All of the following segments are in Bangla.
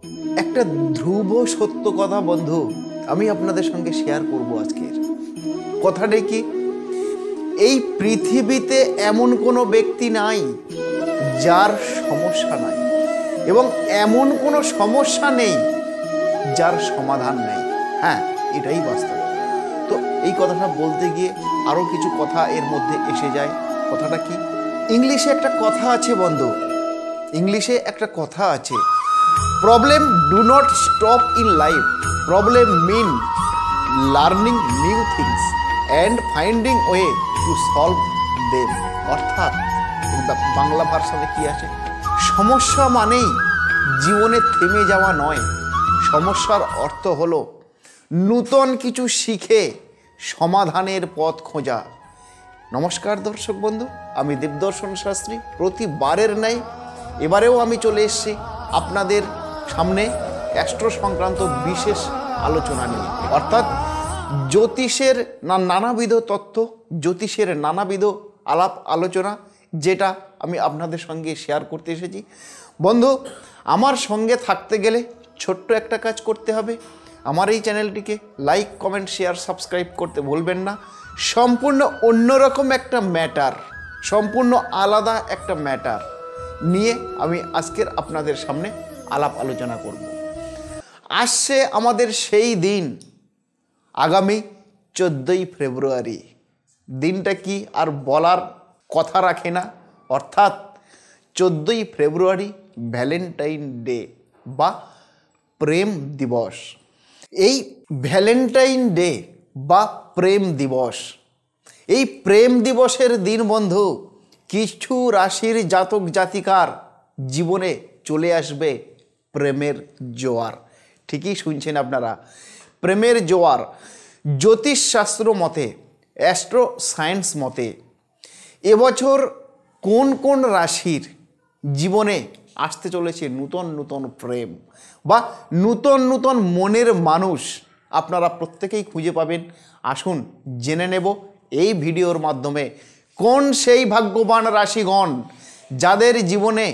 একটা ধ্রুব সত্য কথা বন্ধু আমি আপনাদের সঙ্গে শেয়ার করব আজকের কথাটা কি, এই পৃথিবীতে এমন কোনো ব্যক্তি নাই যার সমস্যা নাই, এবং এমন কোনো সমস্যা নেই যার সমাধান নেই। হ্যাঁ, এটাই বাস্তব। তো এই কথাটা বলতে গিয়ে আরও কিছু কথা এর মধ্যে এসে যায়। কথাটা কি, ইংলিশে একটা কথা আছে বন্ধু, ইংলিশে একটা কথা আছে, problem do not stop in life, problem mean learning new things and finding way to solve them. অর্থাৎ বাংলা ভার্সনে কি আছে, সমস্যা মানেই জীবনে থেমে যাওয়া নয়, সমস্যার অর্থ হলো নূতন কিছু শিখে সমাধানের পথ খোঁজা। নমস্কার দর্শক বন্ধু, আমি দেবদর্শন শাস্ত্রী। প্রতিবারের ন্যায় এবারেও আমি চলে এসেছি আপনাদের সামনে অ্যাস্ট্রো সংক্রান্ত বিশেষ আলোচনা নিয়ে, অর্থাৎ জ্যোতিষের নানাবিধ তথ্য, জ্যোতিষের নানাবিধ আলাপ আলোচনা, যেটা আমি আপনাদের সঙ্গে শেয়ার করতে এসেছি। বন্ধু, আমার সঙ্গে থাকতে গেলে ছোট্ট একটা কাজ করতে হবে, আমার এই চ্যানেলটিকে লাইক, কমেন্ট, শেয়ার, সাবস্ক্রাইব করতে ভুলবেন না। সম্পূর্ণ অন্যরকম একটা ম্যাটার, সম্পূর্ণ আলাদা একটা ম্যাটার নিয়ে আমি আজকের আপনাদের সামনে আলাপ আলোচনা করব। আসছে আমাদের সেই দিন, আগামী 14ই ফেব্রুয়ারি। দিনটা কি আর বলার কথা রাখে না, অর্থাৎ 14ই ফেব্রুয়ারি ভ্যালেন্টাইন ডে বা প্রেম দিবস। এই ভ্যালেন্টাইন ডে বা প্রেম দিবস, এই প্রেম দিবসের দিন বন্ধু কিছু রাশির জাতক জাতিকার জীবনে চলে আসবে প্রেমের জোয়ার। ঠিকই শুনছেন আপনারা, প্রেমের জোয়ার। জ্যোতিষশাস্ত্র মতে, অ্যাস্ট্রো সায়েন্স মতে এবছর কোন কোন রাশির জীবনে আসতে চলেছে নূতন নূতন প্রেম বা নূতন নূতন মনের মানুষ, আপনারা প্রত্যেকেই খুঁজে পাবেন। আসুন জেনে নেব এই ভিডিওর মাধ্যমে কোন সেই ভাগ্যবান রাশিগণ যাদের জীবনে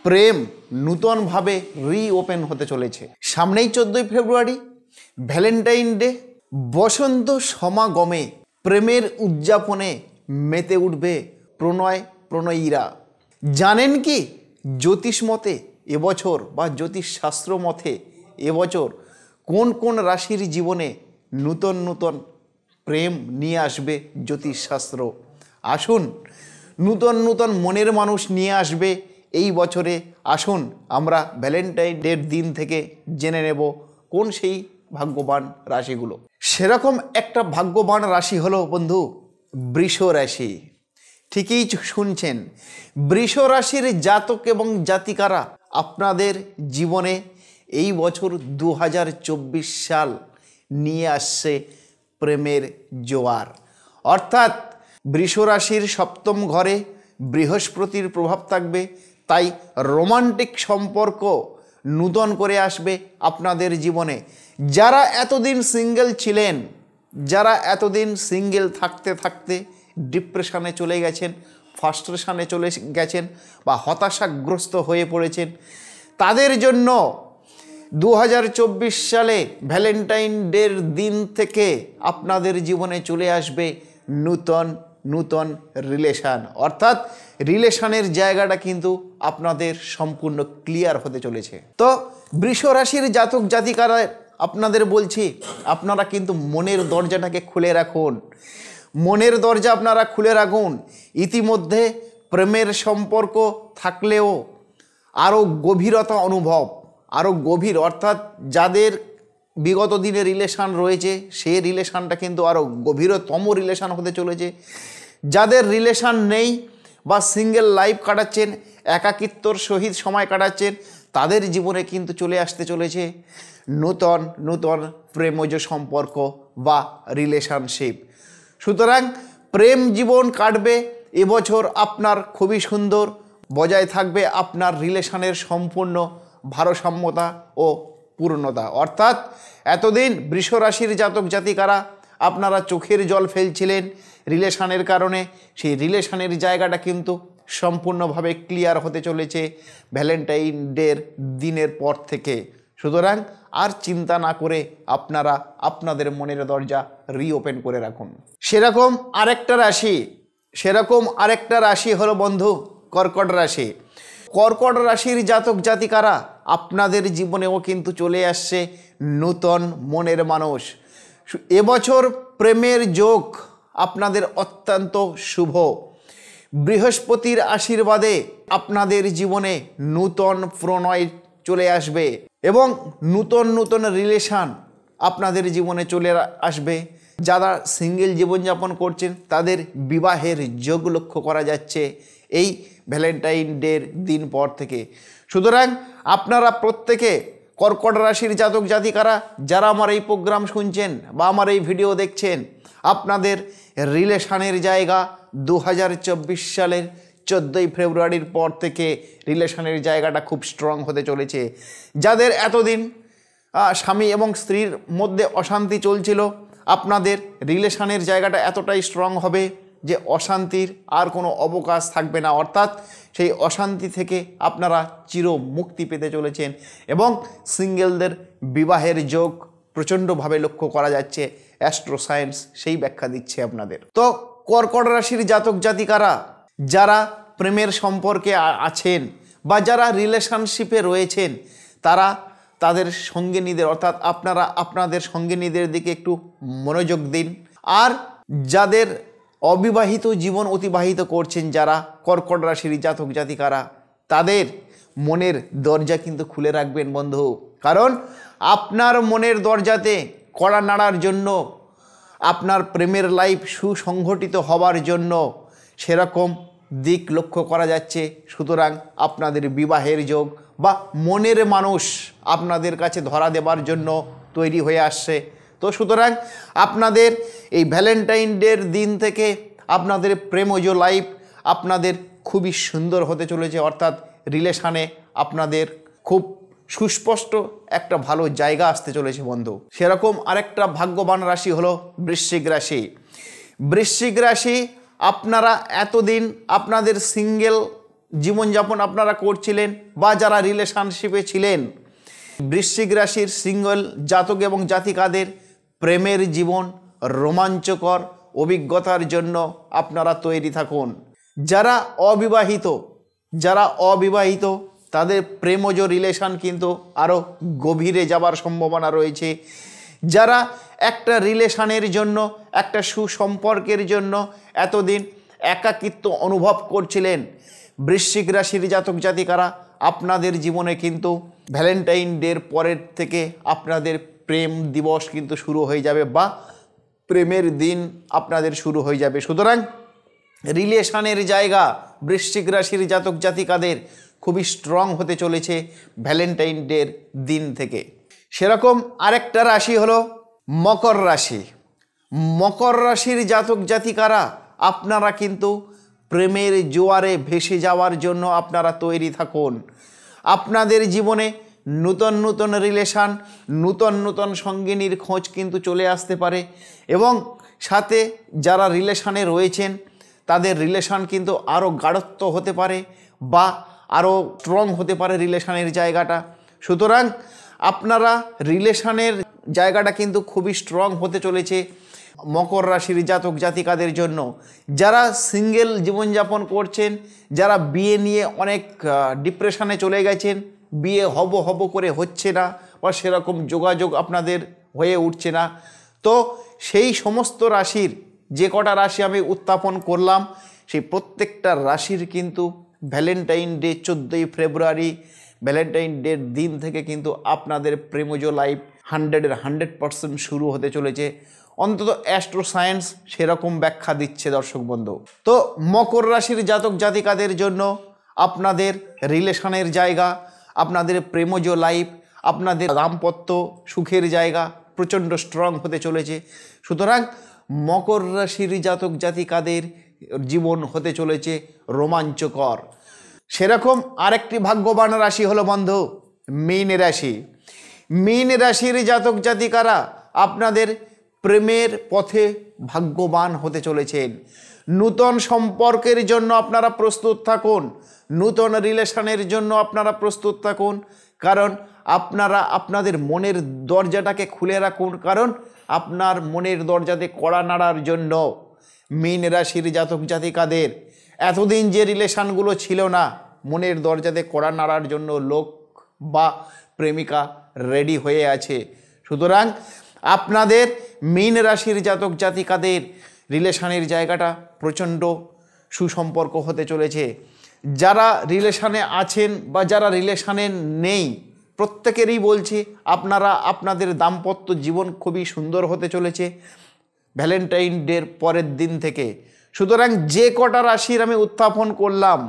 প্রেম নূতনভাবে রিওপেন হতে চলেছে। সামনেই 14ই ফেব্রুয়ারি ভ্যালেন্টাইন ডে, বসন্ত সমাগমে প্রেমের উদযাপনে মেতে উঠবে প্রণয়ীরা। জানেন কি জ্যোতিষ মতে এবছর বা জ্যোতিষশাস্ত্র মতে এবছর কোন কোন রাশির জীবনে নূতন নূতন প্রেম নিয়ে আসবে জ্যোতিষশাস্ত্র? আসুন, নূতন নূতন মনের মানুষ নিয়ে আসবে এই বছরে। আসুন আমরা ভ্যালেন্টাইন ডের দিন থেকে জেনে নেব কোন সেই ভাগ্যবান রাশিগুলো। সেরকম একটা ভাগ্যবান রাশি হলো বন্ধু বৃষ রাশি। ঠিকই শুনছেন, বৃষ রাশির জাতক এবং জাতিকারা আপনাদের জীবনে এই বছর 2024 সাল নিয়ে আসছে প্রেমের জোয়ার। অর্থাৎ বৃষ রাশির সপ্তম ঘরে বৃহস্পতির প্রভাব থাকবে, তাই রোমান্টিক সম্পর্ক নূতন করে আসবে আপনাদের জীবনে। যারা এতদিন সিঙ্গেল ছিলেন, যারা এতদিন সিঙ্গেল থাকতে থাকতে ডিপ্রেশনে চলে গেছেন, ফ্রাস্ট্রেশনে চলে গেছেন বা হতাশাগ্রস্ত হয়ে পড়েছেন, তাদের জন্য 2024 সালে ভ্যালেন্টাইন ডের দিন থেকে আপনাদের জীবনে চলে আসবে নূতন নূতন রিলেশান। অর্থাৎ রিলেশানের জায়গাটা কিন্তু আপনাদের সম্পূর্ণ ক্লিয়ার হতে চলেছে। তো বৃষ রাশির জাতক জাতিকারা আপনাদের বলছি, আপনারা কিন্তু মনের দরজাটাকে খুলে রাখুন, মনের দরজা আপনারা খুলে রাখুন। ইতিমধ্যে প্রেমের সম্পর্ক থাকলেও আরও গভীরতা অনুভব, আরও গভীর, অর্থাৎ যাদের বিগত দিনে রিলেশান রয়েছে সেই রিলেশানটা কিন্তু আরও গভীরতম রিলেশান হতে চলেছে। যাদের রিলেশান নেই বা সিঙ্গেল লাইফ কাটাচ্ছেন, একাকিত্বর সহিত সময় কাটাচ্ছেন, তাদের জীবনে কিন্তু চলে আসতে চলেছে নূতন নূতন প্রেমজ সম্পর্ক বা রিলেশনশিপ। সুতরাং প্রেম জীবন কাটবে এবছর আপনার খুবই সুন্দর, বজায় থাকবে আপনার রিলেশনের সম্পূর্ণ ভারসাম্যতা ও পূর্ণতা। অর্থাৎ এতদিন বৃষ রাশির জাতক জাতিকারা আপনারা চোখের জল ফেলছিলেন রিলেশনের কারণে, সেই রিলেশনের জায়গাটা কিন্তু সম্পূর্ণভাবে ক্লিয়ার হতে চলেছে ভ্যালেন্টাইন ডের দিনের পর থেকে। সুতরাং আর চিন্তা না করে আপনারা আপনাদের মনের দরজা রিওপেন করে রাখুন। সেরকম আরেকটা রাশি হলো বন্ধু কর্কট রাশি। কর্কট রাশির জাতক জাতিকারা আপনাদের জীবনেও কিন্তু চলে আসছে নূতন মনের মানুষ। এবছর প্রেমের যোগ আপনাদের অত্যন্ত শুভ। বৃহস্পতির আশীর্বাদে আপনাদের জীবনে নূতন প্রণয় চলে আসবে এবং নূতন রিলেশান আপনাদের জীবনে চলে আসবে। যারা সিঙ্গেল জীবনযাপন করছেন তাদের বিবাহের যোগ লক্ষ্য করা যাচ্ছে এই ভ্যালেন্টাইন ডের দিন পর থেকে। সুতরাং আপনারা প্রত্যেকে কর্কট রাশির জাতক জাতিকারা যারা আমার এই প্রোগ্রাম শুনছেন বা আমার এই ভিডিও দেখছেন, আপনাদের রিলেশানের জায়গা 2024 সালের 14ই ফেব্রুয়ারির পর থেকে রিলেশনের জায়গাটা খুব স্ট্রং হতে চলেছে। যাদের এতদিন স্বামী এবং স্ত্রীর মধ্যে অশান্তি চলছিল, আপনাদের রিলেশনের জায়গাটা এতটাই স্ট্রং হবে যে অশান্তির আর কোনো অবকাশ থাকবে না। অর্থাৎ সেই অশান্তি থেকে আপনারা চির মুক্তি পেতে চলেছেন এবং সিঙ্গেলদের বিবাহের যোগ প্রচণ্ডভাবে লক্ষ্য করা যাচ্ছে। অ্যাস্ট্রো সায়েন্স সেই ব্যাখ্যা দিচ্ছে আপনাদের। তো কর্কট রাশির জাতক জাতিকারা যারা প্রেমের সম্পর্কে আছেন বা যারা রিলেশনশিপে রয়েছেন, তারা তাদের সঙ্গিনীদের অর্থাৎ আপনারা আপনাদের সঙ্গিনীদের দিকে একটু মনোযোগ দিন। আর যাদের অবিবাহিত জীবন অতিবাহিত করছেন, যারা কর্কট রাশির জাতক জাতিকারা, তাদের মনের দরজা কিন্তু খুলে রাখবেন বন্ধু। কারণ আপনার মনের দরজাতে কড়া নাড়ার জন্য, আপনার প্রেমের লাইফ সুসংগঠিত হওয়ার জন্য সেরকম দিক লক্ষ্য করা যাচ্ছে। সুতরাং আপনাদের বিবাহের যোগ বা মনের মানুষ আপনাদের কাছে ধরা দেবার জন্য তৈরি হয়ে আসছে। তো সুতরাং আপনাদের এই ভ্যালেন্টাইন ডের দিন থেকে আপনাদের প্রেমজ লাইফ আপনাদের খুবই সুন্দর হতে চলেছে। অর্থাৎ রিলেশানে আপনাদের খুব সুস্পষ্ট একটা ভালো জায়গা আসতে চলেছে বন্ধু। সেরকম আরেকটা ভাগ্যবান রাশি হলো বৃশ্চিক রাশি। বৃশ্চিক রাশি আপনারা এতদিন আপনাদের সিঙ্গেল জীবনযাপন আপনারা করছিলেন বা যারা রিলেশনশিপে ছিলেন, বৃশ্চিক রাশির সিঙ্গেল জাতক এবং জাতিকাদের প্রেমের জীবন রোমাঞ্চকর অভিজ্ঞতার জন্য আপনারা তৈরি থাকুন। যারা অবিবাহিত তাদের প্রেমজ রিলেশন কিন্তু আরও গভীরে যাবার সম্ভাবনা রয়েছে। যারা একটা রিলেশনের জন্য, একটা সুসম্পর্কের জন্য এতদিন একাকিত্ব অনুভব করছিলেন, বৃশ্চিক রাশির জাতক জাতিকারা আপনাদের জীবনে কিন্তু ভ্যালেন্টাইন ডের পরের থেকে আপনাদের প্রেম দিবস কিন্তু শুরু হয়ে যাবে বা প্রেমের দিন আপনাদের শুরু হয়ে যাবে। সুতরাং রিলেশনের জায়গা বৃশ্চিক রাশির জাতক জাতিকাদের খুবই স্ট্রং হতে চলেছে ভ্যালেন্টাইন ডের দিন থেকে। সেরকম আরেকটা রাশি হলো মকর রাশি। মকর রাশির জাতক জাতিকারা আপনারা কিন্তু প্রেমের জোয়ারে ভেসে যাওয়ার জন্য আপনারা তৈরি থাকুন। আপনাদের জীবনে নূতন রিলেশান, নূতন সঙ্গিনীর খোঁজ কিন্তু চলে আসতে পারে এবং সাথে যারা রিলেশানে রয়েছেন তাদের রিলেশান কিন্তু আরও গাঢ়ত্ব হতে পারে বা আরও স্ট্রং হতে পারে রিলেশানের জায়গাটা। সুতরাং আপনারা রিলেশানের জায়গাটা কিন্তু খুবই স্ট্রং হতে চলেছে মকর রাশির জাতক জাতিকাদের জন্য। যারা সিঙ্গেল জীবনযাপন করছেন, যারা বিয়ে নিয়ে অনেক ডিপ্রেশনে চলে গেছেন, বিয়ে হব করে হচ্ছে না বা সেরকম যোগাযোগ আপনাদের হয়ে উঠছে না, তো সেই সমস্ত রাশির যে কটা রাশি আমি উত্থাপন করলাম, সেই প্রত্যেকটা রাশির কিন্তু ভ্যালেন্টাইন ডে 14ই ফেব্রুয়ারি ভ্যালেন্টাইন ডের দিন থেকে কিন্তু আপনাদের প্রেমজ লাইফ 100% শুরু হতে চলেছে। অন্তত অ্যাস্ট্রো সায়েন্স সেরকম ব্যাখ্যা দিচ্ছে দর্শক বন্ধু। তো মকর রাশির জাতক জাতিকাদের জন্য আপনাদের রিলেশনের জায়গা, আপনাদের প্রেমজ লাইফ, আপনাদের দাম্পত্য সুখের জায়গা প্রচণ্ড স্ট্রং হতে চলেছে। সুতরাং মকর রাশির জাতক জাতিকাদের জীবন হতে চলেছে রোমাঞ্চকর। সেরকম আরেকটি ভাগ্যবান রাশি হলো বন্ধু মীন রাশি। মীন রাশির জাতক জাতিকারা আপনাদের প্রেমের পথে ভাগ্যবান হতে চলেছেন। নূতন সম্পর্কের জন্য আপনারা প্রস্তুত থাকুন, নূতন রিলেশনের জন্য আপনারা প্রস্তুত থাকুন। কারণ আপনারা আপনাদের মনের দরজাটাকে খুলে রাখুন, কারণ আপনার মনের দরজাতে কড়া নাড়ার জন্য মীন রাশির জাতক জাতিকাদের এতদিন যে রিলেশনগুলো ছিল না, মনের দরজাতে কড়া নাড়ার জন্য লোক বা প্রেমিকা রেডি হয়ে আছে। সুতরাং আপনাদের মীন রাশির জাতক জাতিকাদের রিলেশনের জায়গাটা প্রচণ্ড সুসম্পর্ক হতে চলেছে। যারা রিলেশনে আছেন বা যারা রিলেশনে নেই, প্রত্যেকেরই বলছি আপনারা আপনাদের দাম্পত্য জীবন খুবই সুন্দর হতে চলেছে ভ্যালেন্টাইন ডের পরের দিন থেকে। সুতরাং যে কটা রাশির আমি উত্থাপন করলাম,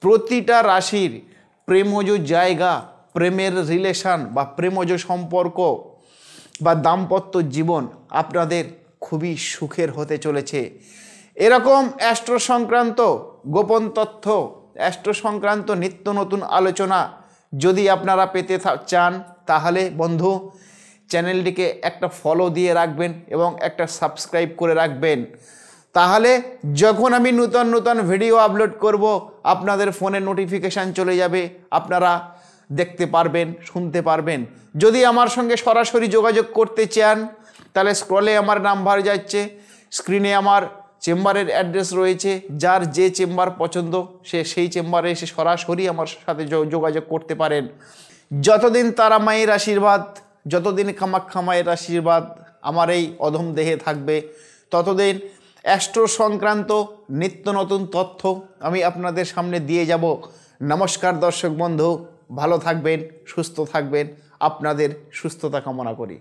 প্রতিটা রাশির প্রেমজ জায়গা, প্রেমের রিলেশন বা প্রেমজ সম্পর্ক বা দাম্পত্য জীবন আপনাদের খুবই সুখের হতে চলেছে। এরকম অ্যাস্ট্রো সংক্রান্ত গোপন তথ্য, অ্যাস্ট্রো সংক্রান্ত নিত্য নতুন আলোচনা যদি আপনারা পেতে চান, তাহলে বন্ধু চ্যানেলটিকে একটা ফলো দিয়ে রাখবেন এবং একটা সাবস্ক্রাইব করে রাখবেন। তাহলে যখন আমি নূতন নূতন ভিডিও আপলোড করব, আপনাদের ফোনে নোটিফিকেশান চলে যাবে, আপনারা দেখতে পারবেন, শুনতে পারবেন। যদি আমার সঙ্গে সরাসরি যোগাযোগ করতে চান, তাহলে স্ক্রলে আমার নাম্বার যাচ্ছে, স্ক্রিনে আমার চেম্বারের অ্যাড্রেস রয়েছে। যার যে চেম্বার পছন্দ সে সেই চেম্বারে এসে সরাসরি আমার সাথে যোগাযোগ করতে পারেন। যতদিন তারা মায়ের আশীর্বাদ, যতদিন কামাখ্যা মায়ের আশীর্বাদ আমার এই অধম দেহে থাকবে, ততদিন অ্যাস্ট্রো সংক্রান্ত নিত্য নতুন তথ্য আমি আপনাদের সামনে দিয়ে যাব। নমস্কার দর্শক বন্ধু, ভালো থাকবেন, সুস্থ থাকবেন, আপনাদের সুস্থতা কামনা করি।